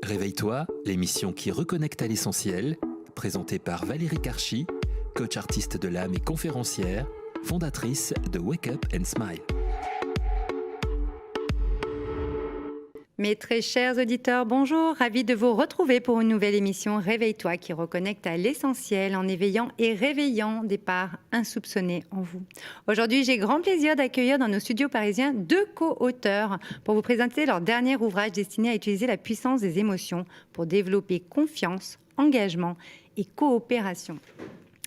Réveille-toi, l'émission qui reconnecte à l'essentiel, présentée par Valérie Karchi, coach artiste de l'âme et conférencière, fondatrice de Wake Up and Smile. Mes très chers auditeurs, bonjour, ravi de vous retrouver pour une nouvelle émission Réveille-toi qui reconnecte à l'essentiel en éveillant et réveillant des parts insoupçonnées en vous. Aujourd'hui, j'ai grand plaisir d'accueillir dans nos studios parisiens deux co-auteurs pour vous présenter leur dernier ouvrage destiné à utiliser la puissance des émotions pour développer confiance, engagement et coopération.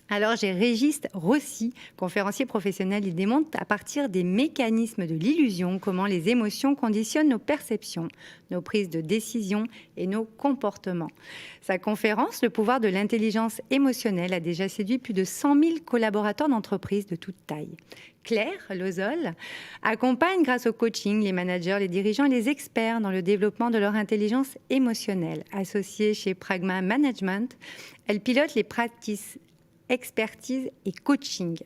Alors, j'ai Régis Rossi, conférencier professionnel. Il démontre à partir des mécanismes de l'illusion comment les émotions conditionnent nos perceptions, nos prises de décision et nos comportements. Sa conférence, Le pouvoir de l'intelligence émotionnelle, a déjà séduit plus de 100 000 collaborateurs d'entreprises de toute taille. Claire Lozol accompagne grâce au coaching les managers, les dirigeants et les experts dans le développement de leur intelligence émotionnelle. Associée chez Pragma Management, elle pilote les practices expertise et coaching.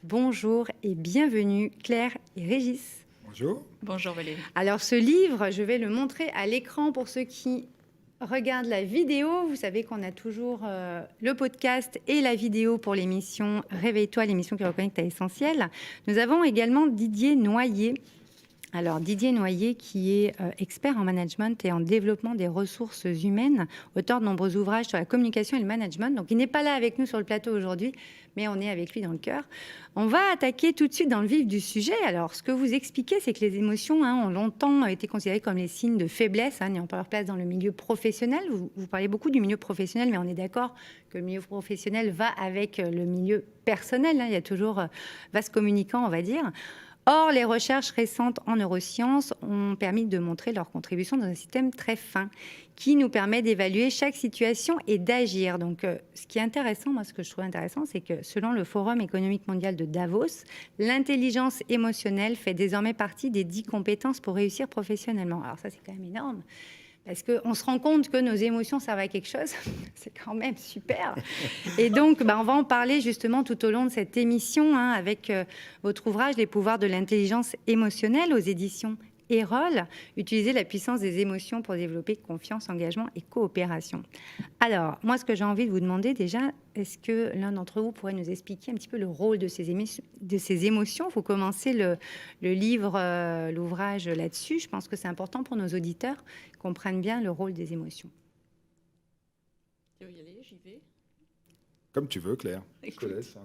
Bonjour et bienvenue Claire et Régis. Bonjour. Bonjour Valérie. Alors ce livre, je vais le montrer à l'écran pour ceux qui regardent la vidéo. Vous savez qu'on a toujours le podcast et la vidéo pour l'émission Réveille-toi, l'émission qui reconnecte à l'essentiel. Nous avons également Didier Noyer. Alors Didier Noyer, qui est expert en management et en développement des ressources humaines, auteur de nombreux ouvrages sur la communication et le management. Donc il n'est pas là avec nous sur le plateau aujourd'hui, mais on est avec lui dans le cœur. On va attaquer tout de suite dans le vif du sujet. Alors ce que vous expliquez, c'est que les émotions ont longtemps été considérées comme les signes de faiblesse, n'ayant pas leur place dans le milieu professionnel. Vous parlez beaucoup du milieu professionnel, mais on est d'accord que le milieu professionnel va avec le milieu personnel. Il y a toujours vase communicant, on va dire. Or, les recherches récentes en neurosciences ont permis de montrer leur contribution dans un système très fin qui nous permet d'évaluer chaque situation et d'agir. Donc, ce qui est intéressant, moi, ce que je trouve intéressant, c'est que selon le Forum économique mondial de Davos, l'intelligence émotionnelle fait désormais partie des 10 compétences pour réussir professionnellement. Alors ça, c'est quand même énorme. Parce qu'on se rend compte que nos émotions servent à quelque chose. C'est quand même super. Et donc, on va en parler justement tout au long de cette émission avec votre ouvrage « Les pouvoirs de l'intelligence émotionnelle » aux éditions Erol. Utiliser la puissance des émotions pour développer confiance, engagement et coopération. Alors, moi, ce que j'ai envie de vous demander déjà, est-ce que l'un d'entre vous pourrait nous expliquer un petit peu le rôle de ces émotions? Vous commencez le livre, l'ouvrage là-dessus. Je pense que c'est important pour nos auditeurs qu'on comprenne bien le rôle des émotions. Tu veux y aller? J'y vais. Comme tu veux, Claire. Je te laisse.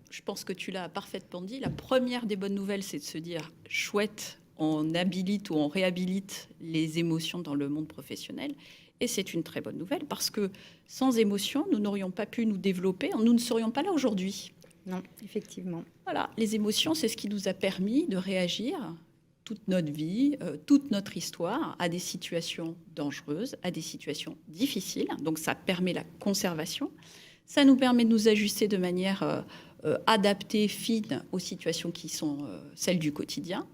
Je pense que tu l'as parfaitement dit. La première des bonnes nouvelles, c'est de se dire chouette, on habilite ou on réhabilite les émotions dans le monde professionnel. Et c'est une très bonne nouvelle parce que sans émotions, nous n'aurions pas pu nous développer, nous ne serions pas là aujourd'hui. Non, effectivement. Voilà, les émotions, c'est ce qui nous a permis de réagir toute notre vie, toute notre histoire à des situations dangereuses, à des situations difficiles. Donc ça permet la conservation. Ça nous permet de nous ajuster de manière adaptée, fine aux situations qui sont celles du quotidien.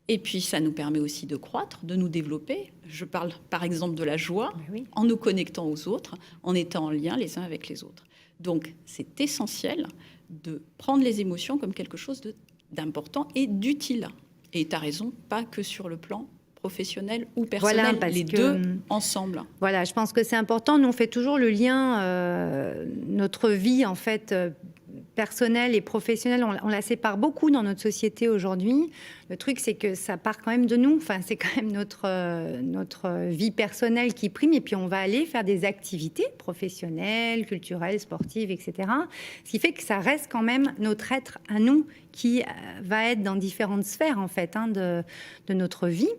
Et puis, ça nous permet aussi de croître, de nous développer. Je parle, par exemple, de la joie, oui, en nous connectant aux autres, en étant en lien les uns avec les autres. Donc, c'est essentiel de prendre les émotions comme quelque chose d'important et d'utile. Et tu as raison, pas que sur le plan professionnel ou personnel, voilà, les deux ensemble. Voilà, je pense que c'est important. Nous, on fait toujours le lien, notre vie, en fait, personnelle et professionnelle, on la sépare beaucoup dans notre société aujourd'hui. Le truc, c'est que ça part quand même de nous. Enfin, c'est quand même notre vie personnelle qui prime. Et puis, on va aller faire des activités professionnelles, culturelles, sportives, etc. Ce qui fait que ça reste quand même notre être à nous qui va être dans différentes sphères, en fait, de notre vie.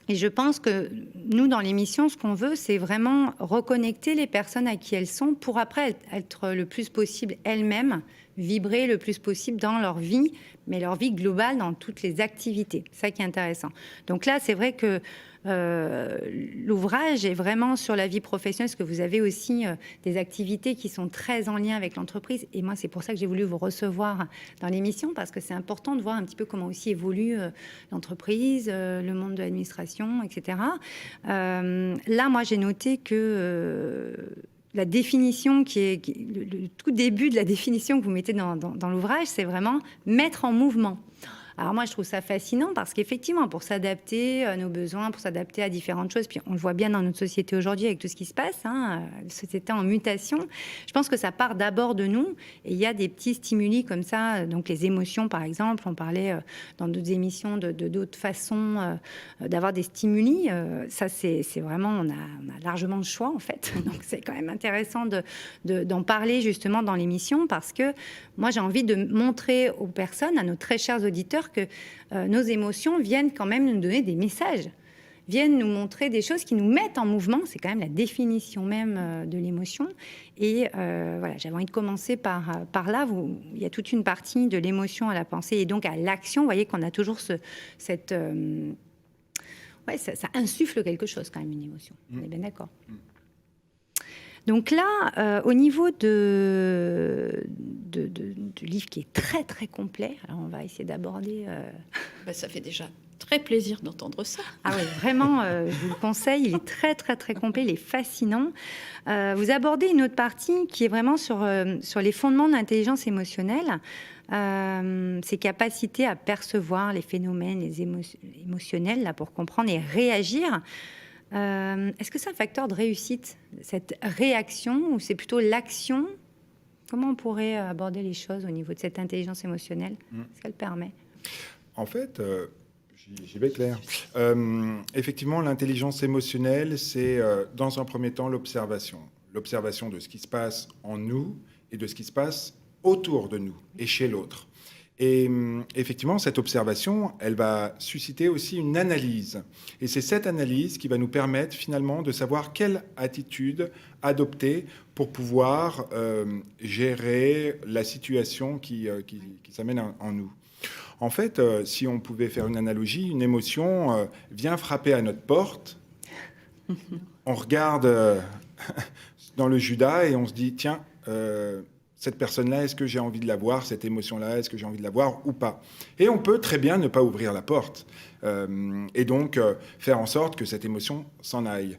Et je pense que nous, dans l'émission, ce qu'on veut, c'est vraiment reconnecter les personnes à qui elles sont pour après être le plus possible elles-mêmes, vibrer le plus possible dans leur vie, mais leur vie globale dans toutes les activités. C'est ça qui est intéressant. Donc là, c'est vrai que l'ouvrage est vraiment sur la vie professionnelle, parce que vous avez aussi des activités qui sont très en lien avec l'entreprise. Et moi, c'est pour ça que j'ai voulu vous recevoir dans l'émission, parce que c'est important de voir un petit peu comment aussi évolue l'entreprise, le monde de l'administration, etc. Là, moi, j'ai noté que la définition le tout début de la définition que vous mettez dans l'ouvrage, c'est vraiment mettre en mouvement. Alors moi, je trouve ça fascinant parce qu'effectivement, pour s'adapter à nos besoins, pour s'adapter à différentes choses, puis on le voit bien dans notre société aujourd'hui avec tout ce qui se passe, hein, la société en mutation, je pense que ça part d'abord de nous. Et il y a des petits stimuli comme ça, donc les émotions par exemple, on parlait dans d'autres émissions de d'autres façons d'avoir des stimuli. Ça, c'est vraiment, on a largement le choix en fait. Donc c'est quand même intéressant d'en parler justement dans l'émission parce que moi j'ai envie de montrer aux personnes, à nos très chers auditeurs, que nos émotions viennent quand même nous donner des messages, viennent nous montrer des choses qui nous mettent en mouvement. C'est quand même la définition même de l'émotion. Et voilà, j'avais envie de commencer par là. Il y a toute une partie de l'émotion à la pensée et donc à l'action. Vous voyez qu'on a toujours cette... ouais, ça insuffle quelque chose quand même, une émotion. On est bien d'accord. Donc là, au niveau du livre qui est très très complet, alors on va essayer d'aborder... Ça fait déjà très plaisir d'entendre ça. Ah oui, vraiment, je vous le conseille, il est très très très complet, il est fascinant. Vous abordez une autre partie qui est vraiment sur les fondements de l'intelligence émotionnelle, ses capacités à percevoir les phénomènes émotionnels là, pour comprendre et réagir. Est-ce que c'est un facteur de réussite, cette réaction, ou c'est plutôt l'action? Comment on pourrait aborder les choses au niveau de cette intelligence émotionnelle? Est-ce qu'elle permet? En fait, j'y vais clair. Effectivement, l'intelligence émotionnelle, c'est dans un premier temps l'observation. L'observation de ce qui se passe en nous et de ce qui se passe autour de nous et chez l'autre. Et effectivement, cette observation, elle va susciter aussi une analyse. Et c'est cette analyse qui va nous permettre finalement de savoir quelle attitude adopter pour pouvoir gérer la situation qui s'amène en nous. En fait, si on pouvait faire une analogie, une émotion vient frapper à notre porte. On regarde dans le Judas et on se dit, tiens, cette personne-là, est-ce que j'ai envie de la voir? Cette émotion-là, est-ce que j'ai envie de la voir ou pas? Et on peut très bien ne pas ouvrir la porte et donc faire en sorte que cette émotion s'en aille.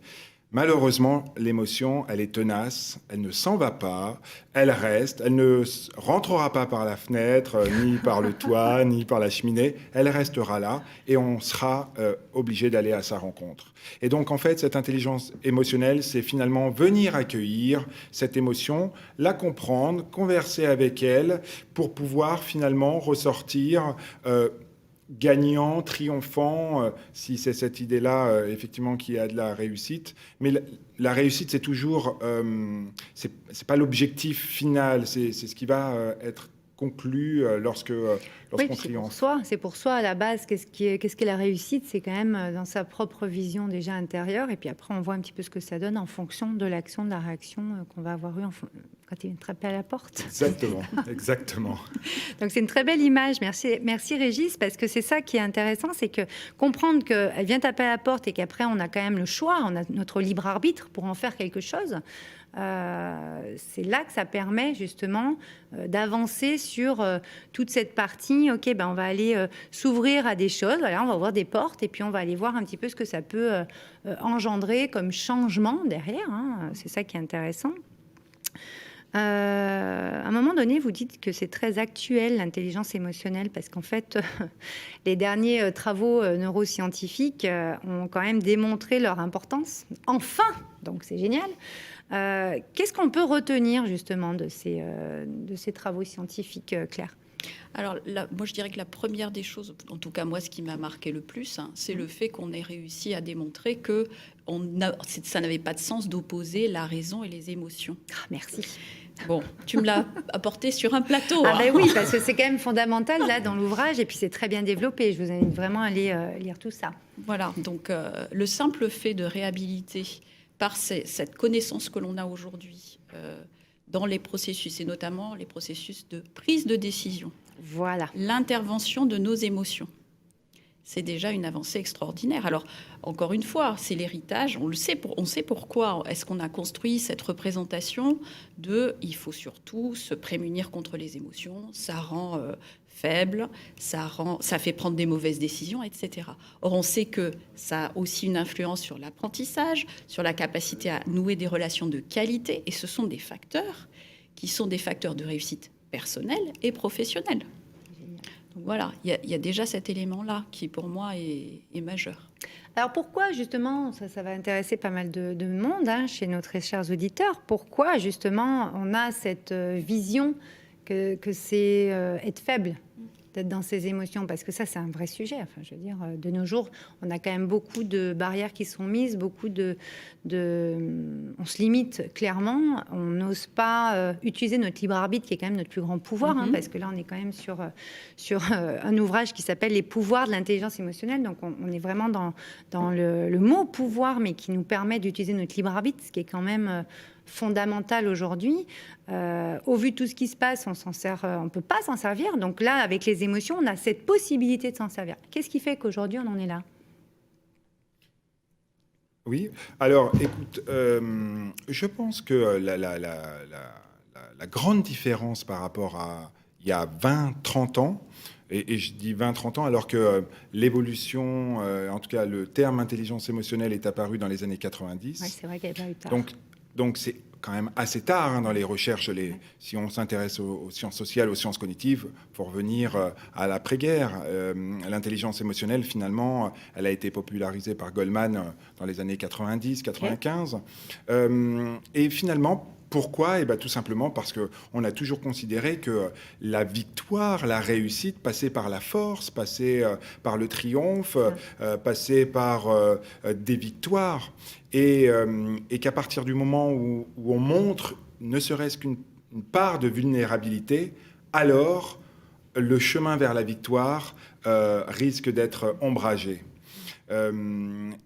Malheureusement, l'émotion, elle est tenace, elle ne s'en va pas, elle reste, elle ne rentrera pas par la fenêtre, ni par le toit, ni par la cheminée, elle restera là et on sera obligé d'aller à sa rencontre. Et donc, en fait, cette intelligence émotionnelle, c'est finalement venir accueillir cette émotion, la comprendre, converser avec elle pour pouvoir finalement ressortir gagnant, triomphant, si c'est cette idée-là, effectivement, qui a de la réussite. Mais la réussite, c'est toujours... c'est pas l'objectif final, c'est ce qui va être conclu lorsqu'on triomphe. C'est pour soi à la base. Qu'est-ce qu'est la réussite? C'est quand même dans sa propre vision déjà intérieure. Et puis après, on voit un petit peu ce que ça donne en fonction de l'action, de la réaction qu'on va avoir eue quand il vient taper à la porte. Exactement, exactement. Donc c'est une très belle image. Merci Régis, parce que c'est ça qui est intéressant, c'est que comprendre qu'elle vient taper à la porte et qu'après on a quand même le choix, on a notre libre arbitre pour en faire quelque chose. C'est là que ça permet justement d'avancer sur toute cette partie. Ok, on va aller s'ouvrir à des choses. Voilà, on va ouvrir des portes et puis on va aller voir un petit peu ce que ça peut engendrer comme changement derrière. Hein. C'est ça qui est intéressant. À un moment donné, vous dites que c'est très actuel, l'intelligence émotionnelle, parce qu'en fait, les derniers travaux neuroscientifiques ont quand même démontré leur importance. Enfin, donc c'est génial. Qu'est-ce qu'on peut retenir justement de ces travaux scientifiques, Claire? Alors, moi, je dirais que la première des choses, en tout cas, moi, ce qui m'a marqué le plus, c'est le fait qu'on ait réussi à démontrer que ça n'avait pas de sens d'opposer la raison et les émotions. Ah, merci. Bon, tu me l'as apporté sur un plateau. Ah ben oui, parce que c'est quand même fondamental là dans l'ouvrage et puis c'est très bien développé. Je vous invite vraiment à aller lire tout ça. Voilà, donc le simple fait de réhabiliter par cette connaissance que l'on a aujourd'hui dans les processus, et notamment les processus de prise de décision. Voilà. L'intervention de nos émotions. C'est déjà une avancée extraordinaire. Alors, encore une fois, c'est l'héritage. On sait pourquoi est-ce qu'on a construit cette représentation de « il faut surtout se prémunir contre les émotions, ça rend faible, ça fait prendre des mauvaises décisions, etc. » Or, on sait que ça a aussi une influence sur l'apprentissage, sur la capacité à nouer des relations de qualité. Et ce sont des facteurs qui sont des facteurs de réussite personnelle et professionnelle. Donc voilà, il y a déjà cet élément-là qui, pour moi, est majeur. Alors pourquoi justement, ça va intéresser pas mal de monde chez nos très chers auditeurs, pourquoi justement on a cette vision que c'est être faible d'être dans ses émotions, parce que ça c'est un vrai sujet. Enfin, je veux dire, de nos jours, on a quand même beaucoup de barrières qui sont mises, beaucoup on se limite clairement, on n'ose pas utiliser notre libre arbitre qui est quand même notre plus grand pouvoir, parce que là on est quand même sur un ouvrage qui s'appelle Les pouvoirs de l'intelligence émotionnelle, donc on est vraiment dans le mot pouvoir, mais qui nous permet d'utiliser notre libre arbitre, ce qui est quand même fondamental aujourd'hui. Au vu de tout ce qui se passe, on peut pas s'en servir. Donc là, avec les émotions, on a cette possibilité de s'en servir. Qu'est-ce qui fait qu'aujourd'hui, on en est là ? Oui, alors écoute, je pense que la grande différence par rapport à il y a 20-30 ans, et je dis 20-30 ans alors que l'évolution, en tout cas le terme intelligence émotionnelle est apparu dans les années 90. Oui, c'est vrai qu'elle n'est pas eu tard. Donc c'est quand même assez tard dans les recherches. Si on s'intéresse aux sciences sociales, aux sciences cognitives, il faut revenir à l'après-guerre. L'intelligence émotionnelle, finalement, elle a été popularisée par Goldman dans les années 90-95. Et finalement, pourquoi ? Eh bien, tout simplement parce qu'on a toujours considéré que la victoire, la réussite passait par la force, passait par le triomphe, passait par des victoires. Et qu'à partir du moment où on montre ne serait-ce qu'une part de vulnérabilité, alors le chemin vers la victoire risque d'être ombragé.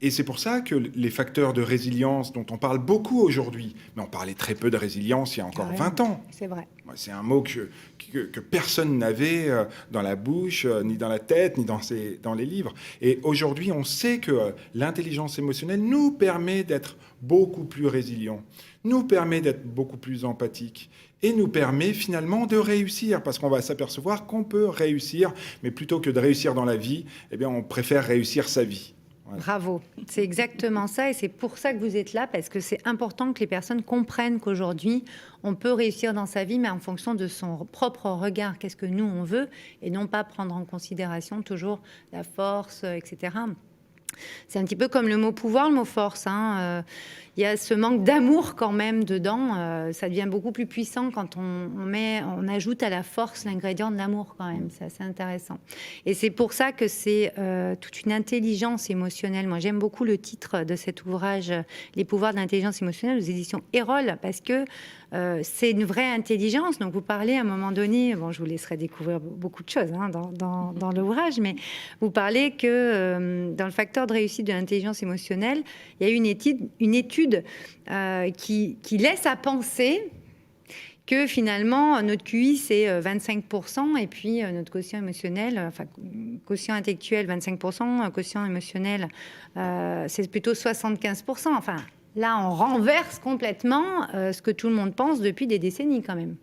Et c'est pour ça que les facteurs de résilience dont on parle beaucoup aujourd'hui, mais on parlait très peu de résilience il y a encore 20 ans. C'est vrai. C'est un mot que personne n'avait dans la bouche, ni dans la tête, ni dans les livres. Et aujourd'hui, on sait que l'intelligence émotionnelle nous permet d'être beaucoup plus résilients, nous permet d'être beaucoup plus empathiques et nous permet finalement de réussir, parce qu'on va s'apercevoir qu'on peut réussir, mais plutôt que de réussir dans la vie, eh bien, on préfère réussir sa vie. Voilà. Bravo, c'est exactement ça et c'est pour ça que vous êtes là, parce que c'est important que les personnes comprennent qu'aujourd'hui, on peut réussir dans sa vie, mais en fonction de son propre regard, qu'est-ce que nous on veut, et non pas prendre en considération toujours la force, etc. C'est un petit peu comme le mot pouvoir, le mot force. Il y a ce manque d'amour quand même dedans. Ça devient beaucoup plus puissant quand on ajoute à la force l'ingrédient de l'amour quand même. C'est assez intéressant. Et c'est pour ça que c'est toute une intelligence émotionnelle. Moi, j'aime beaucoup le titre de cet ouvrage, Les pouvoirs de l'intelligence émotionnelle, aux éditions Erol, parce que c'est une vraie intelligence. Donc, vous parlez à un moment donné, bon, je vous laisserai découvrir beaucoup de choses dans l'ouvrage, mais vous parlez que dans le facteur de réussite de l'intelligence émotionnelle, il y a une étude qui laisse à penser que finalement, notre QI, c'est 25%, et puis notre quotient émotionnel, enfin, quotient intellectuel, 25%, quotient émotionnel, c'est plutôt 75%. Enfin, là, on renverse complètement ce que tout le monde pense depuis des décennies quand même.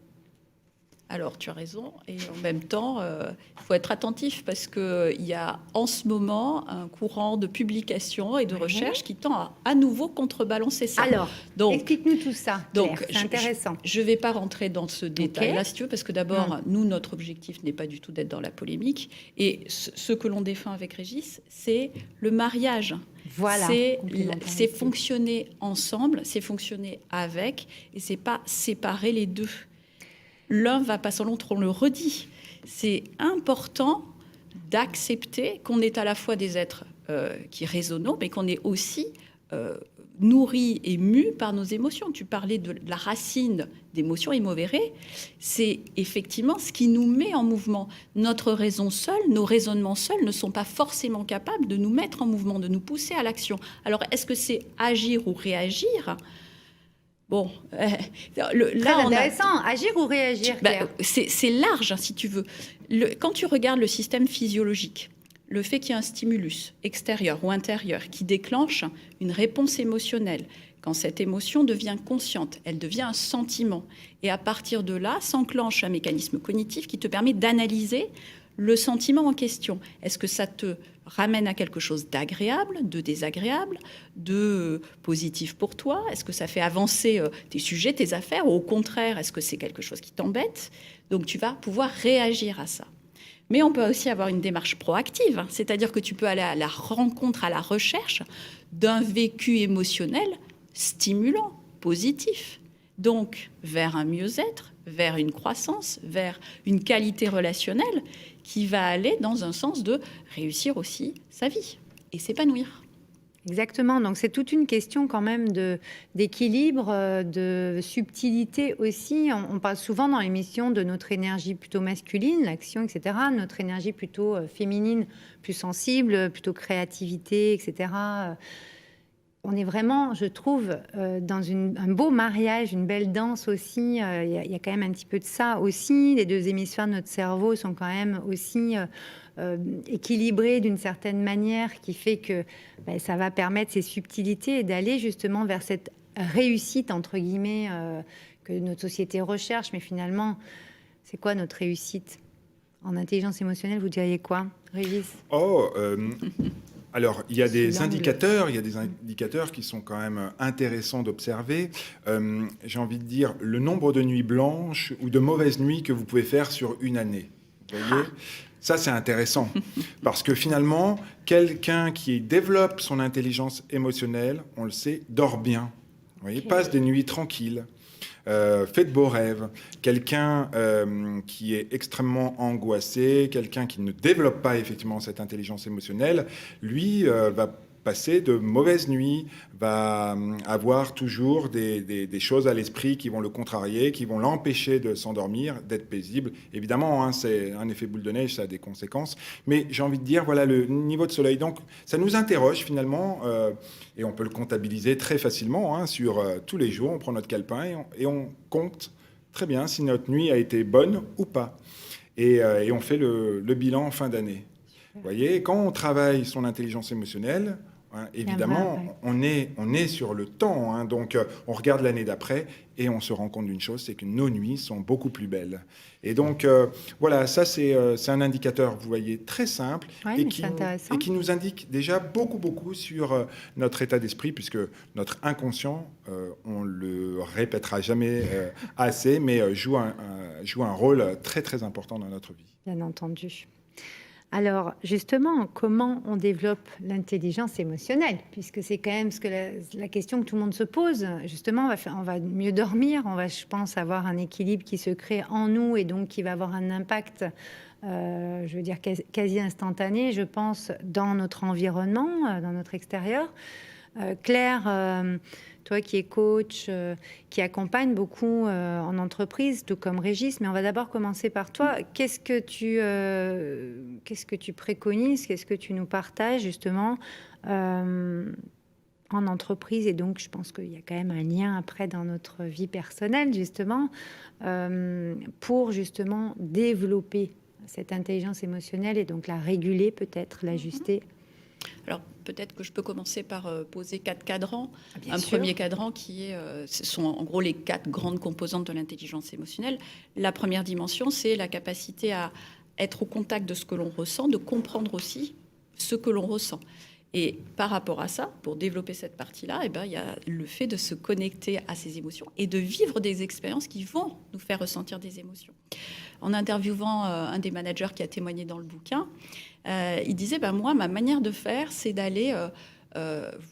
Alors, tu as raison. Et en même temps, il faut être attentif parce qu'il y a en ce moment un courant de publication et de recherche qui tend à nouveau contrebalancer ça. Alors, explique-nous tout ça, Claire, c'est intéressant. Je ne vais pas rentrer dans ce détail-là, si tu veux, parce que d'abord, nous, notre objectif n'est pas du tout d'être dans la polémique. Et ce que l'on défend avec Régis, c'est le mariage. Voilà, c'est fonctionner ensemble, c'est fonctionner avec, et c'est pas séparer les deux. L'un va pas sans l'autre, on le redit. C'est important d'accepter qu'on est à la fois des êtres qui raisonnent, mais qu'on est aussi nourris et mus par nos émotions. Tu parlais de la racine d'émotions, immovere. C'est effectivement ce qui nous met en mouvement. Notre raison seule, nos raisonnements seuls ne sont pas forcément capables de nous mettre en mouvement, de nous pousser à l'action. Alors, est-ce que c'est agir ou réagir ? Bon, là, intéressant. Agir ou réagir, Claire ? C'est large, si tu veux. Quand tu regardes le système physiologique, le fait qu'il y ait un stimulus extérieur ou intérieur qui déclenche une réponse émotionnelle, quand cette émotion devient consciente, elle devient un sentiment. Et à partir de là, s'enclenche un mécanisme cognitif qui te permet d'analyser le sentiment en question. Est-ce que ça te ramène à quelque chose d'agréable, de désagréable, de positif pour toi ? Est-ce que ça fait avancer tes sujets, tes affaires ? Ou au contraire, est-ce que c'est quelque chose qui t'embête ? Donc tu vas pouvoir réagir à ça. Mais on peut aussi avoir une démarche proactive, hein, c'est-à-dire que tu peux aller à la rencontre, à la recherche d'un vécu émotionnel stimulant, positif. Donc, vers un mieux-être, vers une croissance, vers une qualité relationnelle qui va aller dans un sens de réussir aussi sa vie et s'épanouir. Exactement, donc c'est toute une question quand même d'équilibre, de subtilité aussi. On parle souvent dans l'émission de notre énergie plutôt masculine, l'action, etc., notre énergie plutôt féminine, plus sensible, plutôt créativité, etc. On est vraiment, je trouve, dans un beau mariage, une belle danse aussi. Il y a quand même un petit peu de ça aussi. Les deux hémisphères de notre cerveau sont quand même aussi équilibrés d'une certaine manière, qui fait que ça va permettre ces subtilités et d'aller justement vers cette réussite, entre guillemets, que notre société recherche. Mais finalement, c'est quoi notre réussite? En intelligence émotionnelle, vous diriez quoi, Régis? Alors, il y a des indicateurs qui sont quand même intéressants d'observer. J'ai envie de dire le nombre de nuits blanches ou de mauvaises nuits que vous pouvez faire sur une année. Vous voyez ? Ça, c'est intéressant. Parce que finalement, quelqu'un qui développe son intelligence émotionnelle, on le sait, dort bien. Vous voyez ? Passe des nuits tranquilles. Fait de beaux rêves. Quelqu'un qui est extrêmement angoissé, quelqu'un qui ne développe pas effectivement cette intelligence émotionnelle, lui va passer de mauvaises nuits, va avoir toujours des choses à l'esprit qui vont le contrarier, qui vont l'empêcher de s'endormir, d'être paisible. Évidemment, hein, c'est un effet boule de neige, ça a des conséquences. Mais j'ai envie de dire, voilà, le niveau de soleil. Donc, ça nous interroge finalement, et on peut le comptabiliser très facilement hein, sur tous les jours. On prend notre calepin et on compte très bien si notre nuit a été bonne ou pas. Et on fait le bilan en fin d'année. Vous voyez, quand on travaille son intelligence émotionnelle, hein, évidemment, on est sur le temps. Hein, donc, on regarde l'année d'après et on se rend compte d'une chose, c'est que nos nuits sont beaucoup plus belles. Et donc, voilà, ça, c'est un indicateur, vous voyez, très simple et qui nous indique déjà beaucoup sur notre état d'esprit, puisque notre inconscient, on le répétera jamais assez, mais joue un rôle très important dans notre vie. Bien entendu. Alors, justement, comment on développe l'intelligence émotionnelle? Puisque c'est quand même la question que tout le monde se pose. Justement, on va mieux dormir, on va, je pense, avoir un équilibre qui se crée en nous et donc qui va avoir un impact, je veux dire, quasi instantané, je pense, dans notre environnement, dans notre extérieur. Claire, toi qui es coach, qui accompagne beaucoup en entreprise, tout comme Régis, mais on va d'abord commencer par toi. Qu'est-ce que tu préconises, qu'est-ce que tu nous partages justement en entreprise? Et donc, je pense qu'il y a quand même un lien après dans notre vie personnelle, justement, pour justement développer cette intelligence émotionnelle et donc la réguler peut-être, l'ajuster. Alors, peut-être que je peux commencer par poser 4 cadrans. Bien sûr. Premier cadran qui est, ce sont en gros les 4 grandes composantes de l'intelligence émotionnelle. La première dimension, c'est la capacité à être au contact de ce que l'on ressent, de comprendre aussi ce que l'on ressent. Et par rapport à ça, pour développer cette partie-là, il y a le fait de se connecter à ces émotions et de vivre des expériences qui vont nous faire ressentir des émotions. En interviewant un des managers qui a témoigné dans le bouquin, il disait, moi, ma manière de faire, c'est d'aller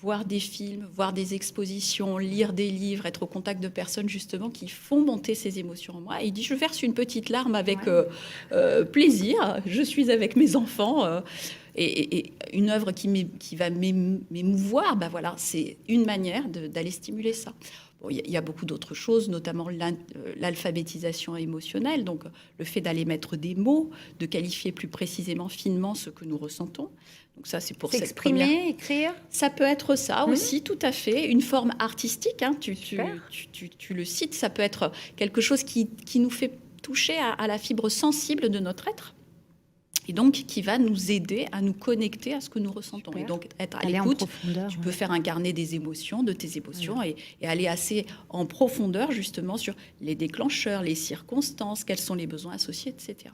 voir des films, voir des expositions, lire des livres, être au contact de personnes justement qui font monter ces émotions en moi. Et il dit, je verse une petite larme avec plaisir, je suis avec mes enfants. Et une œuvre qui va m'émouvoir, voilà, c'est une manière d'aller stimuler ça. Bon, il y a beaucoup d'autres choses, notamment l'alphabétisation émotionnelle, donc le fait d'aller mettre des mots, de qualifier plus précisément, finement ce que nous ressentons. Donc ça, c'est pour s'exprimer, cette première... écrire. Ça peut être ça aussi, tout à fait. Une forme artistique, hein, tu le cites, ça peut être quelque chose qui nous fait toucher à la fibre sensible de notre être. Et donc, qui va nous aider à nous connecter à ce que nous ressentons. Super. Et donc, être à l'écoute. Tu peux faire un carnet des émotions, de tes émotions, et aller assez en profondeur, justement, sur les déclencheurs, les circonstances, quels sont les besoins associés, etc.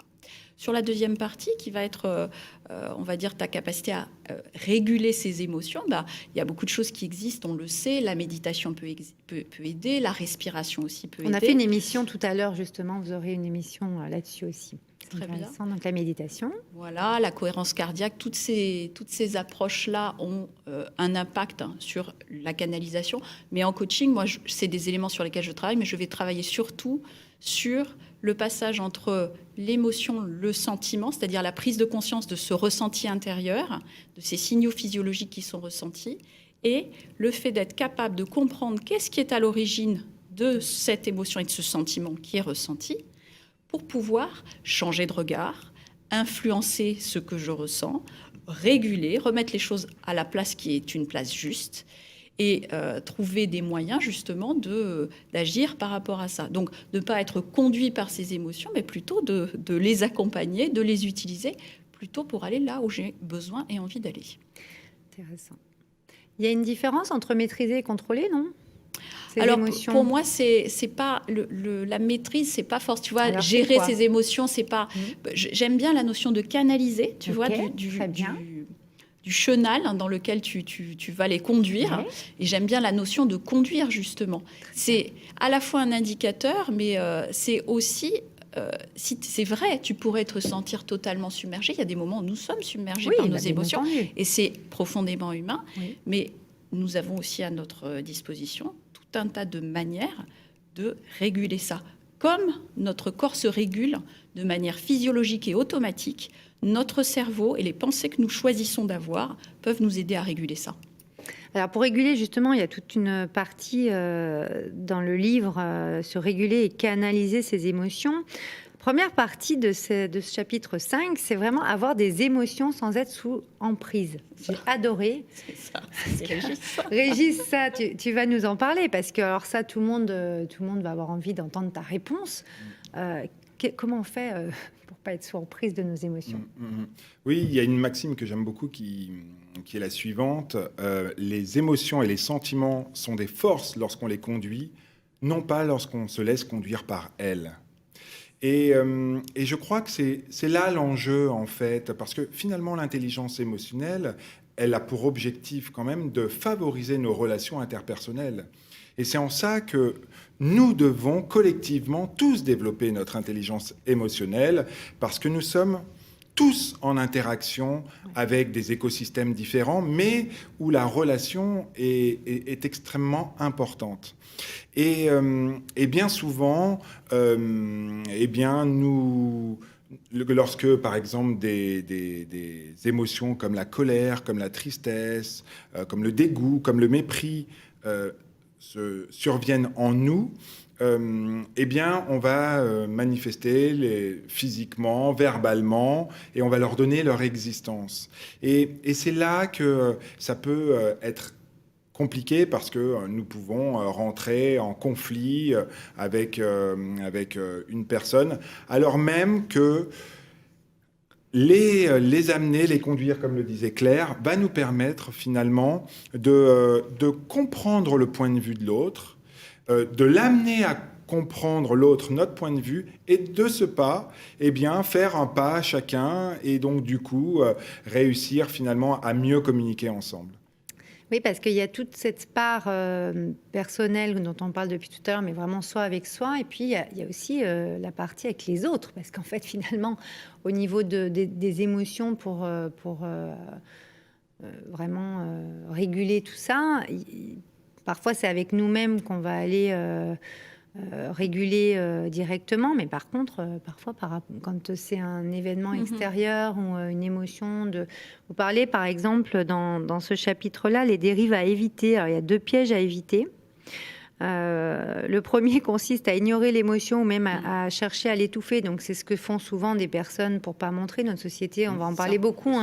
Sur la deuxième partie, qui va être, on va dire, ta capacité à réguler ces émotions, il y a beaucoup de choses qui existent, on le sait. La méditation peut aider, la respiration aussi peut aider. On a fait une émission tout à l'heure, justement. Vous aurez une émission là-dessus aussi. Très bien. Donc la méditation. Voilà, la cohérence cardiaque, toutes ces approches-là ont un impact sur la canalisation. Mais en coaching, moi, c'est des éléments sur lesquels je travaille, mais je vais travailler surtout sur le passage entre l'émotion, le sentiment, c'est-à-dire la prise de conscience de ce ressenti intérieur, de ces signaux physiologiques qui sont ressentis, et le fait d'être capable de comprendre qu'est-ce qui est à l'origine de cette émotion et de ce sentiment qui est ressenti, pour pouvoir changer de regard, influencer ce que je ressens, réguler, remettre les choses à la place qui est une place juste, et trouver des moyens justement d'agir par rapport à ça. Donc de ne pas être conduit par ces émotions, mais plutôt de les accompagner, de les utiliser, plutôt pour aller là où j'ai besoin et envie d'aller. Intéressant. Il y a une différence entre maîtriser et contrôler, non? Ces Alors émotions. pour moi, c'est pas la maîtrise, c'est pas force. Tu vois, Alors, gérer ses émotions, c'est pas. J'aime bien la notion de canaliser. Tu vois, du chenal dans lequel tu vas les conduire. Ouais. Et j'aime bien la notion de conduire, justement. C'est à la fois un indicateur, mais c'est aussi... si c'est vrai, tu pourrais te sentir totalement submergé. Il y a des moments où nous sommes submergés par nos émotions. Et c'est profondément humain. Oui. Mais nous avons aussi à notre disposition tout un tas de manières de réguler ça. Comme notre corps se régule de manière physiologique et automatique, notre cerveau et les pensées que nous choisissons d'avoir peuvent nous aider à réguler ça. Alors pour réguler, justement, il y a toute une partie dans le livre sur réguler et canaliser ses émotions. Première partie de ce chapitre 5, c'est vraiment avoir des émotions sans être sous emprise. J'ai adoré. C'est ça, c'est Régis. Régis, ça, tu vas nous en parler, parce que alors ça, tout le monde va avoir envie d'entendre ta réponse. Comment on fait pour ne pas être sous emprise de nos émotions? Oui, il y a une maxime que j'aime beaucoup qui est la suivante. Les émotions et les sentiments sont des forces lorsqu'on les conduit, non pas lorsqu'on se laisse conduire par elles. Et je crois que c'est là l'enjeu, en fait, parce que finalement, l'intelligence émotionnelle, elle a pour objectif quand même de favoriser nos relations interpersonnelles. Et c'est en ça que nous devons collectivement tous développer notre intelligence émotionnelle, parce que nous sommes tous en interaction avec des écosystèmes différents, mais où la relation est extrêmement importante. Et bien souvent, lorsque, par exemple, des émotions comme la colère, comme la tristesse, comme le dégoût, comme le mépris surviennent en nous, on va manifester physiquement, verbalement, et on va leur donner leur existence. Et c'est là que ça peut être compliqué, parce que nous pouvons rentrer en conflit avec une personne, alors même que les amener, les conduire, comme le disait Claire, va nous permettre finalement de comprendre le point de vue de l'autre, de l'amener à comprendre l'autre, notre point de vue, et de ce pas, faire un pas chacun, et donc du coup réussir finalement à mieux communiquer ensemble. Oui, parce qu'il y a toute cette part personnelle dont on parle depuis tout à l'heure, mais vraiment soi avec soi. Et puis, il y a aussi la partie avec les autres. Parce qu'en fait, finalement, au niveau des émotions, pour vraiment réguler tout ça, parfois, c'est avec nous-mêmes qu'on va aller réguler directement. Mais par contre, parfois, quand c'est un événement extérieur ou une émotion... Vous parlez, par exemple, dans ce chapitre-là, les dérives à éviter. Alors, il y a 2 pièges à éviter. Le premier consiste à ignorer l'émotion ou même à chercher à l'étouffer. Donc, c'est ce que font souvent des personnes pour ne pas montrer notre société. On va en parler beaucoup,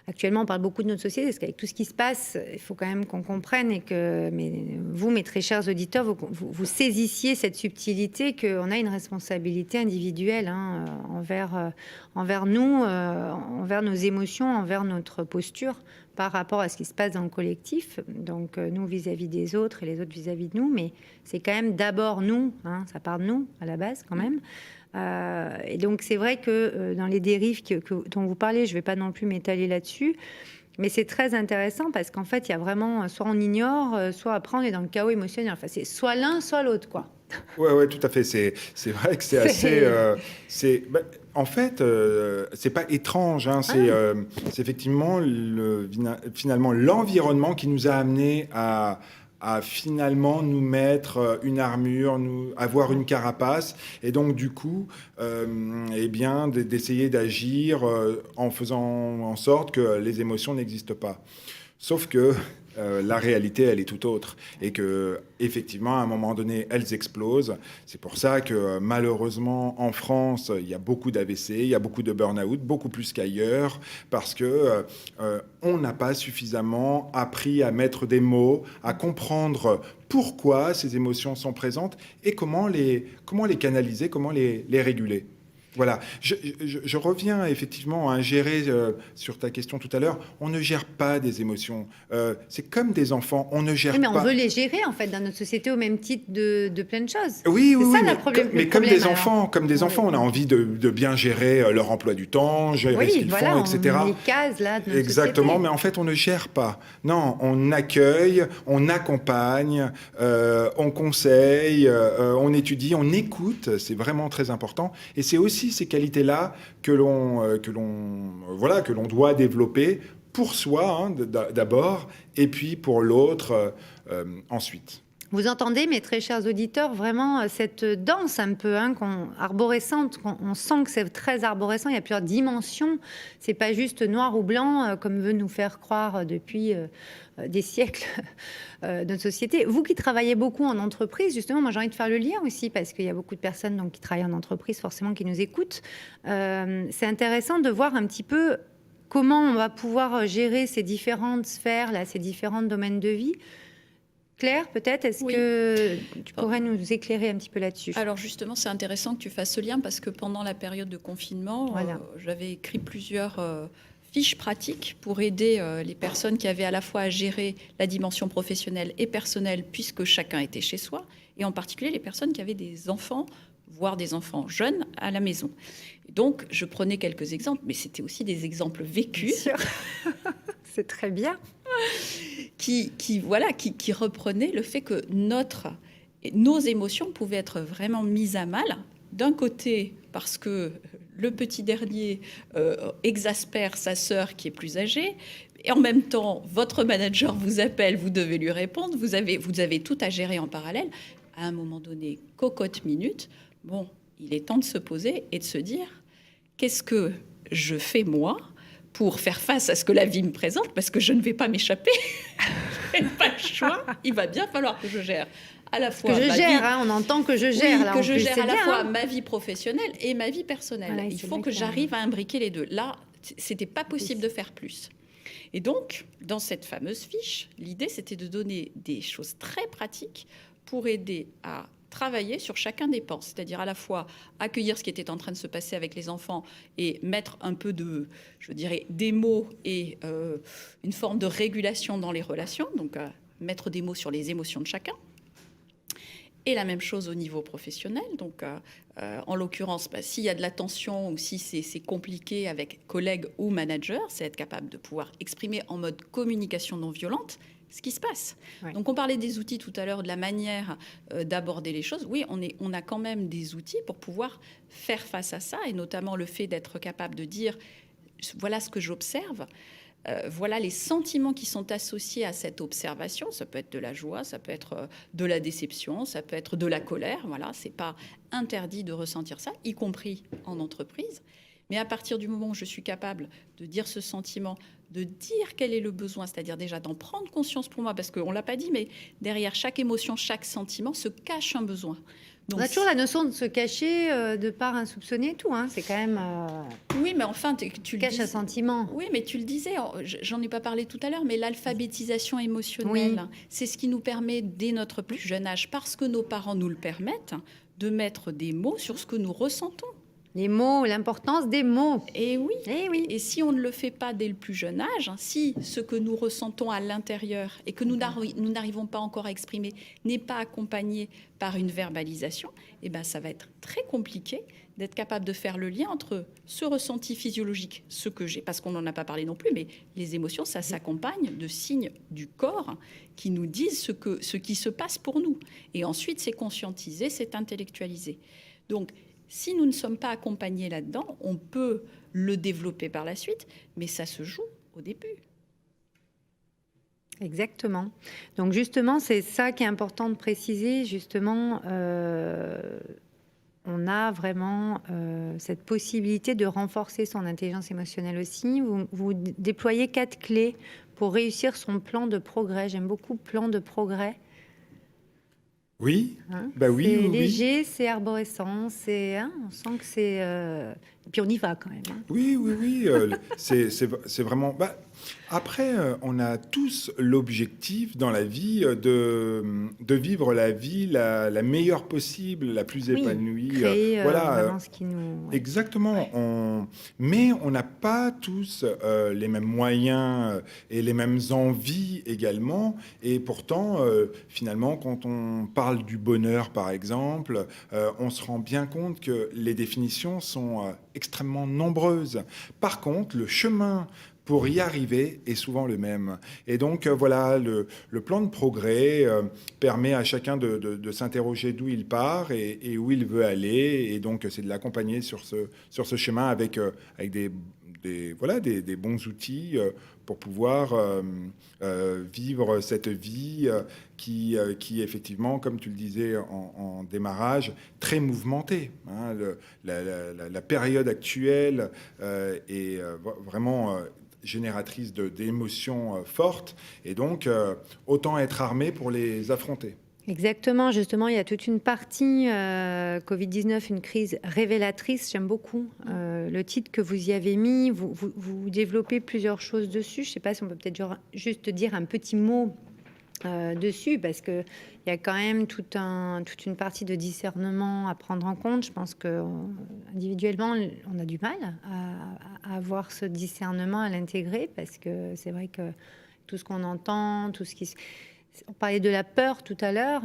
Actuellement, on parle beaucoup de notre société, parce qu'avec tout ce qui se passe, il faut quand même qu'on comprenne, et que vous, mes très chers auditeurs, vous saisissiez cette subtilité, qu'on a une responsabilité individuelle envers nous, envers nos émotions, envers notre posture par rapport à ce qui se passe dans le collectif. Donc, nous vis-à-vis des autres et les autres vis-à-vis de nous, mais c'est quand même d'abord nous, ça part de nous à la base quand même. Et donc, c'est vrai que dans les dérives dont vous parlez, je ne vais pas non plus m'étaler là-dessus, mais c'est très intéressant, parce qu'en fait, il y a vraiment, soit on ignore, soit après on est dans le chaos émotionnel. Enfin, c'est soit l'un, soit l'autre, quoi. Ouais, tout à fait. C'est vrai que c'est assez. En fait, c'est pas étrange. Hein, c'est effectivement finalement l'environnement qui nous a amenés à finalement nous mettre une armure, avoir une carapace, et donc du coup, eh bien, d'essayer d'agir en faisant en sorte que les émotions n'existent pas. Sauf que la réalité, elle est tout autre. Et que, effectivement, à un moment donné, elles explosent. C'est pour ça que, malheureusement, en France, il y a beaucoup d'AVC, il y a beaucoup de burn-out, beaucoup plus qu'ailleurs, parce que on n'a pas suffisamment appris à mettre des mots, à comprendre pourquoi ces émotions sont présentes et comment les canaliser, comment les réguler. Voilà, je reviens effectivement à gérer sur ta question tout à l'heure. On ne gère pas des émotions. C'est comme des enfants, on ne gère pas. Mais on veut les gérer en fait dans notre société au même titre de plein de choses. Oui, c'est ça, mais, le problème, mais comme des enfants, on a Oui. envie de bien gérer leur emploi du temps, gérer ce qu'ils font, etc. On met les cases là de notre Exactement, société. mais en fait, on ne gère pas. Non, on accueille, on accompagne, on conseille, on étudie, on écoute. C'est vraiment très important. Et c'est aussi ces qualités-là que l'on doit développer pour soi, hein, d'abord, et puis pour l'autre ensuite. Vous entendez, mes très chers auditeurs, vraiment cette danse un peu arborescente. On sent que c'est très arborescent. Il y a plusieurs dimensions. C'est pas juste noir ou blanc comme veut nous faire croire depuis des siècles notre société. Vous qui travaillez beaucoup en entreprise, justement, moi j'ai envie de faire le lien aussi parce qu'il y a beaucoup de personnes donc, qui travaillent en entreprise, forcément, qui nous écoutent. C'est intéressant de voir un petit peu comment on va pouvoir gérer ces différentes sphères, là, ces différents domaines de vie. Claire, peut-être, est-ce que tu pourrais nous éclairer un petit peu là-dessus? Alors justement, c'est intéressant que tu fasses ce lien parce que pendant la période de confinement, j'avais écrit plusieurs fiches pratiques pour aider les personnes qui avaient à la fois à gérer la dimension professionnelle et personnelle puisque chacun était chez soi, et en particulier les personnes qui avaient des enfants, voire des enfants jeunes à la maison. Et donc, je prenais quelques exemples, mais c'était aussi des exemples vécus. Bien sûr. C'est très bien. Qui reprenait le fait que nos émotions pouvaient être vraiment mises à mal. D'un côté, parce que le petit dernier exaspère sa sœur qui est plus âgée, et en même temps, votre manager vous appelle, vous devez lui répondre, vous avez tout à gérer en parallèle. À un moment donné, cocotte minute, bon, il est temps de se poser et de se dire, qu'est-ce que je fais moi pour faire face à ce que la vie me présente, parce que je ne vais pas m'échapper. Je n'ai pas le choix. Il va bien falloir que je gère à la fois on entend que je gère. Oui, là, que je plus, gère à la bien, fois ma vie professionnelle et ma vie personnelle. Voilà, il faut que j'arrive à imbriquer les deux. Là, c'était pas possible de faire plus. Et donc, dans cette fameuse fiche, l'idée, c'était de donner des choses très pratiques pour aider à travailler sur chacun des pans, c'est-à-dire à la fois accueillir ce qui était en train de se passer avec les enfants et mettre un peu des mots et une forme de régulation dans les relations, donc mettre des mots sur les émotions de chacun. Et la même chose au niveau professionnel, donc en l'occurrence, s'il y a de la tension ou si c'est compliqué avec collègues ou managers, c'est être capable de pouvoir exprimer en mode communication non violente ce qui se passe. Ouais. Donc on parlait des outils tout à l'heure, de la manière d'aborder les choses. Oui, on a quand même des outils pour pouvoir faire face à ça, et notamment le fait d'être capable de dire voilà ce que j'observe, voilà les sentiments qui sont associés à cette observation. Ça peut être de la joie, ça peut être de la déception, ça peut être de la colère. Voilà, c'est pas interdit de ressentir ça, y compris en entreprise. Mais à partir du moment où je suis capable de dire ce sentiment, de dire quel est le besoin, c'est-à-dire déjà d'en prendre conscience pour moi, parce qu'on ne l'a pas dit, mais derrière chaque émotion, chaque sentiment se cache un besoin. Donc, on a toujours la notion de se cacher de part insoupçonnée et tout. Hein. C'est quand même... Oui, mais enfin... Tu caches un sentiment. Oui, mais tu le disais, j'en ai pas parlé tout à l'heure, mais l'alphabétisation émotionnelle, c'est ce qui nous permet, dès notre plus jeune âge, parce que nos parents nous le permettent, de mettre des mots sur ce que nous ressentons. Les mots, l'importance des mots. Et oui. Eh oui. Et si on ne le fait pas dès le plus jeune âge, si ce que nous ressentons à l'intérieur et que nous n'arrivons pas encore à exprimer n'est pas accompagné par une verbalisation, eh ben ça va être très compliqué d'être capable de faire le lien entre ce ressenti physiologique, ce que j'ai, parce qu'on n'en a pas parlé non plus, mais les émotions, ça s'accompagne de signes du corps qui nous disent ce qui se passe pour nous. Et ensuite, c'est conscientisé, c'est intellectualisé. Donc, si nous ne sommes pas accompagnés là-dedans, on peut le développer par la suite, mais ça se joue au début. Exactement. Donc justement, c'est ça qui est important de préciser. Justement, on a vraiment cette possibilité de renforcer son intelligence émotionnelle aussi. Vous déployez 4 clés pour réussir son plan de progrès. J'aime beaucoup plan de progrès. Oui, Hein, bah oui, c'est oui, oui. léger, c'est arborescent, on sent que c'est... Et puis on y va quand même. Hein. Oui, oui, oui. C'est vraiment. Bah, après, on a tous l'objectif dans la vie de vivre la vie la meilleure possible, la plus Oui, épanouie. créer Voilà. vraiment ce qui nous... ouais. Exactement. Mais on n'a pas tous les mêmes moyens et les mêmes envies également. Et pourtant, finalement, quand on parle du bonheur, par exemple, on se rend bien compte que les définitions sont extrêmement nombreuses. Par contre, le chemin pour y arriver est souvent le même. Et donc, voilà, le plan de progrès permet à chacun de s'interroger d'où il part et où il veut aller. Et donc, c'est de l'accompagner sur ce chemin avec des bons outils pour pouvoir vivre cette vie qui effectivement, comme tu le disais en démarrage, très mouvementée. Hein. La période actuelle est vraiment génératrice d'émotions fortes, et donc autant être armé pour les affronter. Exactement, justement, il y a toute une partie Covid-19, une crise révélatrice. J'aime beaucoup le titre que vous y avez mis. Vous développez plusieurs choses dessus. Je ne sais pas si on peut peut-être juste dire un petit mot dessus, parce qu'il y a quand même toute une partie de discernement à prendre en compte. Je pense qu'individuellement, on a du mal à avoir ce discernement, à l'intégrer, parce que c'est vrai que tout ce qu'on entend, tout ce qui... On parlait de la peur tout à l'heure.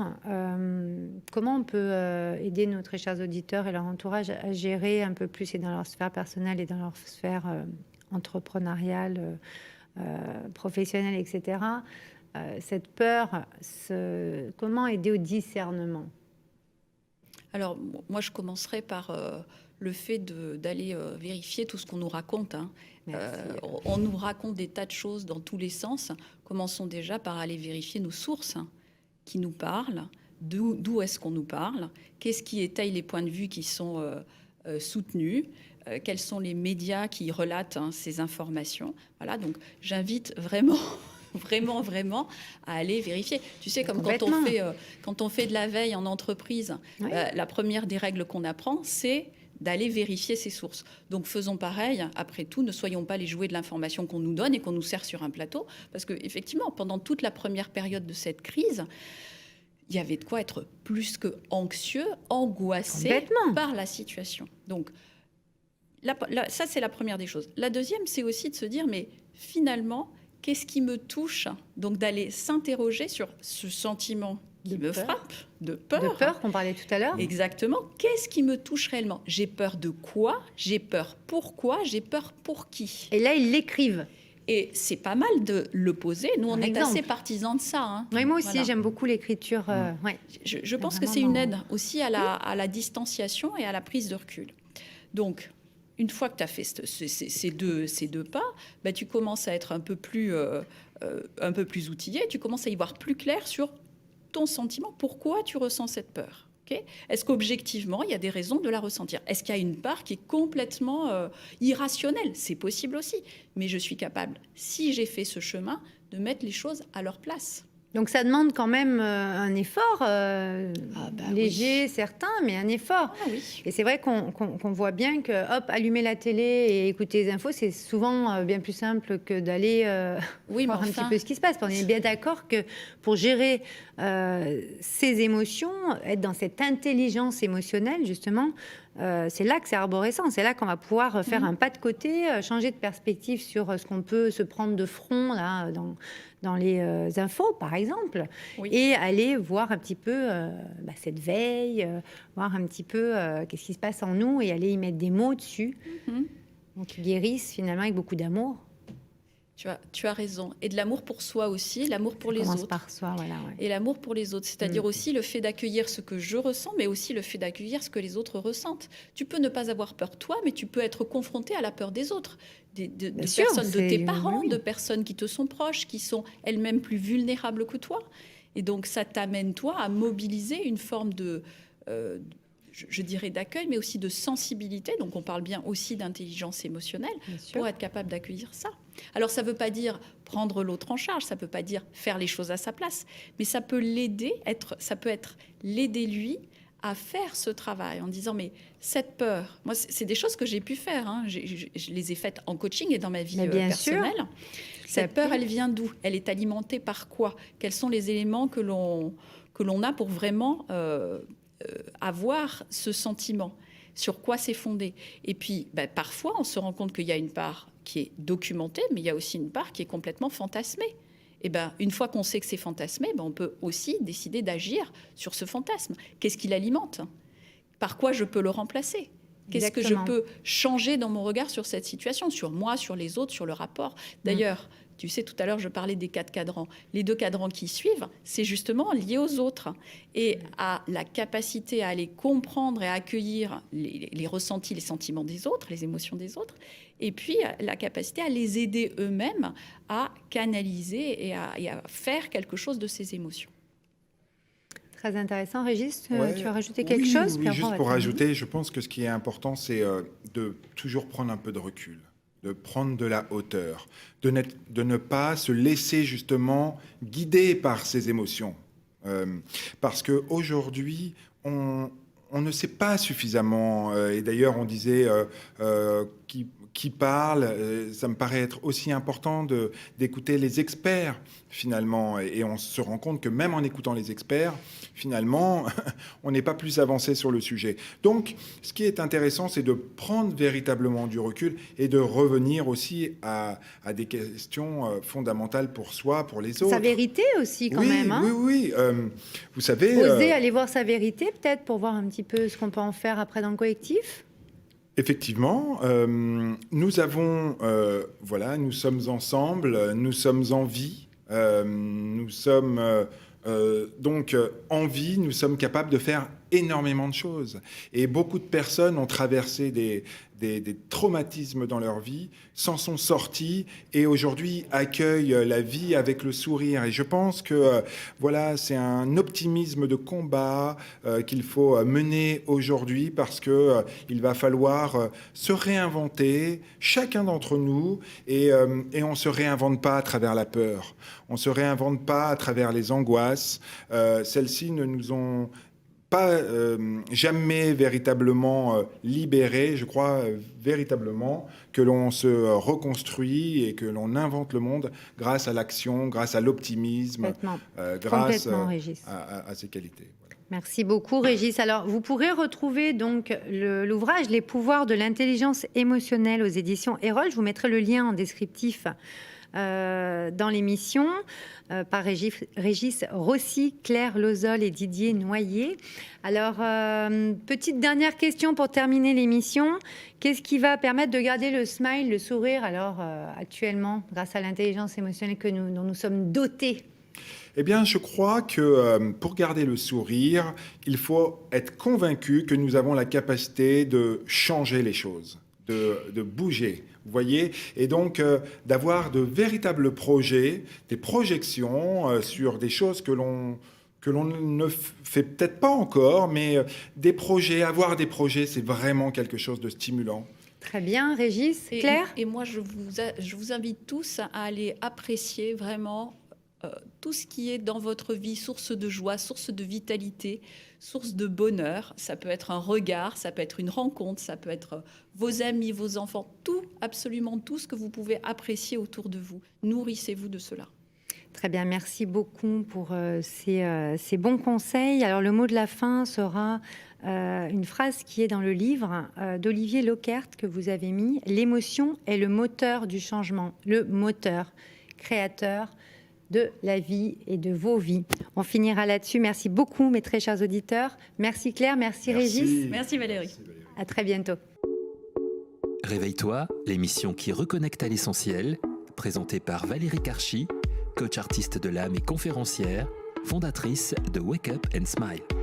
Comment on peut aider nos très chers auditeurs et leur entourage à gérer un peu plus, et dans leur sphère personnelle et dans leur sphère entrepreneuriale, professionnelle, etc. Cette peur, comment aider au discernement? Alors, moi, je commencerai par le fait d'aller vérifier tout ce qu'on nous raconte. Hein. On nous raconte des tas de choses dans tous les sens. Commençons déjà par aller vérifier nos sources qui nous parlent, d'où est-ce qu'on nous parle, qu'est-ce qui étaye les points de vue qui sont soutenus, quels sont les médias qui relatent ces informations. Voilà, donc j'invite vraiment... vraiment à aller vérifier. Tu sais, comme quand on fait de la veille en entreprise, oui. La première des règles qu'on apprend, c'est d'aller vérifier ses sources. Donc faisons pareil. Après tout, ne soyons pas les jouets de l'information qu'on nous donne et qu'on nous sert sur un plateau. Parce qu'effectivement, pendant toute la première période de cette crise, il y avait de quoi être plus que anxieux, angoissé par la situation. Donc ça, c'est la première des choses. La deuxième, c'est aussi de se dire, mais finalement... Qu'est-ce qui me touche? Donc d'aller s'interroger sur ce sentiment qui me frappe, de peur. De peur qu'on parlait tout à l'heure. Exactement. Qu'est-ce qui me touche réellement? J'ai peur de quoi? J'ai peur pourquoi? J'ai peur pour qui? Et là, ils l'écrivent. Et c'est pas mal de le poser. Nous, on est assez partisans de ça. Hein. Oui, moi aussi, j'aime beaucoup l'écriture. Ouais. Je pense que c'est une aide aussi à la distanciation et à la prise de recul. Donc... Une fois que tu as fait ces deux pas, bah, tu commences à être un peu plus outillé, tu commences à y voir plus clair sur ton sentiment, pourquoi tu ressens cette peur. Okay? Est-ce qu'objectivement, il y a des raisons de la ressentir? Est-ce qu'il y a une part qui est complètement irrationnelle? C'est possible aussi, mais je suis capable, si j'ai fait ce chemin, de mettre les choses à leur place. Donc ça demande quand même un effort, léger, oui. certain, mais un effort. Ah oui. Et c'est vrai qu'on voit bien que, hop, allumer la télé et écouter les infos, c'est souvent bien plus simple que d'aller Oui, voir mais un petit enfin, peu ce qui se passe. On est bien d'accord que pour gérer ses émotions, être dans cette intelligence émotionnelle, justement, c'est là que c'est arborescent. C'est là qu'on va pouvoir faire un pas de côté, changer de perspective sur ce qu'on peut se prendre de front là, dans les infos, par exemple, Oui. et aller voir un petit peu cette veille, voir un petit peu qu'est-ce qui se passe en nous et aller y mettre des mots dessus, donc qui guérissent finalement avec beaucoup d'amour. Tu as raison. Et de l'amour pour soi aussi, l'amour pour Ça les commence autres. par soi, voilà. Ouais. Et l'amour pour les autres, c'est-à-dire aussi le fait d'accueillir ce que je ressens, mais aussi le fait d'accueillir ce que les autres ressentent. Tu peux ne pas avoir peur toi, mais tu peux être confronté à la peur des autres, de sûr, personnes, de tes c'est- parents, oui. de personnes qui te sont proches, qui sont elles-mêmes plus vulnérables que toi. Et donc ça t'amène, toi, à mobiliser une forme de... je dirais d'accueil, mais aussi de sensibilité. Donc on parle bien aussi d'intelligence émotionnelle Bien sûr. pour être capable d'accueillir ça. Alors ça ne veut pas dire prendre l'autre en charge, ça ne peut pas dire faire les choses à sa place, mais ça peut l'aider, ça peut être l'aider lui à faire ce travail en disant mais cette peur, moi c'est des choses que j'ai pu faire, hein. Je les ai faites en coaching et dans ma vie Mais bien personnelle. sûr. Cette peur, elle vient d'où? Elle est alimentée par quoi? Quels sont les éléments que l'on a pour vraiment avoir ce sentiment? Sur quoi c'est fondé? Et puis, parfois, on se rend compte qu'il y a une part qui est documentée, mais il y a aussi une part qui est complètement fantasmée. Et une fois qu'on sait que c'est fantasmé, on peut aussi décider d'agir sur ce fantasme. Qu'est-ce qui l'alimente? Par quoi je peux le remplacer? Qu'est-ce que je peux changer dans mon regard sur cette situation, sur moi, sur les autres, sur le rapport? D'ailleurs, tu sais, tout à l'heure, je parlais des 4 cadrans. Les 2 cadrans qui suivent, c'est justement lié aux autres et à la capacité à aller comprendre et à accueillir les ressentis, les sentiments des autres, les émotions des autres, et puis la capacité à les aider eux-mêmes à canaliser et à faire quelque chose de ces émotions. Très intéressant. Régis, Ouais. tu as rajouté quelque chose? Oui, juste pour rajouter, je pense que ce qui est important, c'est de toujours prendre un peu de recul, de prendre de la hauteur, de ne pas se laisser justement guider par ses émotions. Parce qu'aujourd'hui, on ne sait pas suffisamment, et d'ailleurs on disait qui parle, ça me paraît être aussi important d'écouter les experts finalement, et on se rend compte que même en écoutant les experts, finalement, on n'est pas plus avancé sur le sujet. Donc, ce qui est intéressant, c'est de prendre véritablement du recul et de revenir aussi à des questions fondamentales pour soi, pour les autres. Sa vérité aussi, quand oui, même. Hein, oui. Vous savez... Oser aller voir sa vérité, peut-être, pour voir un petit peu ce qu'on peut en faire après dans le collectif. Effectivement, nous avons, nous sommes ensemble, nous sommes en vie, nous sommes donc en vie, nous sommes capables de faire énormément de choses. Et beaucoup de personnes ont traversé des traumatismes dans leur vie, s'en sont sortis et aujourd'hui accueillent la vie avec le sourire. Et je pense que c'est un optimisme de combat qu'il faut mener aujourd'hui parce que il va falloir se réinventer, chacun d'entre nous, et on se réinvente pas à travers la peur. On se réinvente pas à travers les angoisses. Celles-ci ne nous ont pas jamais véritablement libéré. Je crois véritablement que l'on se reconstruit et que l'on invente le monde grâce à l'action, grâce à l'optimisme, grâce à ces qualités. Voilà. Merci beaucoup, Régis. Alors, vous pourrez retrouver donc l'ouvrage « Les pouvoirs de l'intelligence émotionnelle » aux éditions Erol. Je vous mettrai le lien en descriptif dans l'émission par Régis Rossi, Claire Lozol et Didier Noyer. Alors, petite dernière question pour terminer l'émission. Qu'est-ce qui va permettre de garder le smile, le sourire, alors actuellement, grâce à l'intelligence émotionnelle dont nous sommes dotés? Eh bien, je crois que pour garder le sourire, il faut être convaincu que nous avons la capacité de changer les choses, de bouger. Vous voyez, et donc d'avoir de véritables projets, des projections sur des choses que l'on ne fait peut-être pas encore, mais des projets, avoir des projets, c'est vraiment quelque chose de stimulant. Très bien, Régis. Claire? Et moi, je vous invite tous à aller apprécier vraiment tout ce qui est dans votre vie, source de joie, source de vitalité, source de bonheur. Ça peut être un regard, ça peut être une rencontre, ça peut être vos amis, vos enfants, tout, absolument tout ce que vous pouvez apprécier autour de vous. Nourrissez-vous de cela. Très bien, merci beaucoup pour ces bons conseils. Alors, le mot de la fin sera une phrase qui est dans le livre d'Olivier Lockert que vous avez mis. L'émotion est le moteur du changement, le moteur créateur de la vie et de vos vies. On finira là-dessus. Merci beaucoup, mes très chers auditeurs. Merci Claire, merci Régis. Merci Valérie. À très bientôt. Réveille-toi, l'émission qui reconnecte à l'essentiel, présentée par Valérie Karchi, coach artiste de l'âme et conférencière, fondatrice de Wake Up and Smile.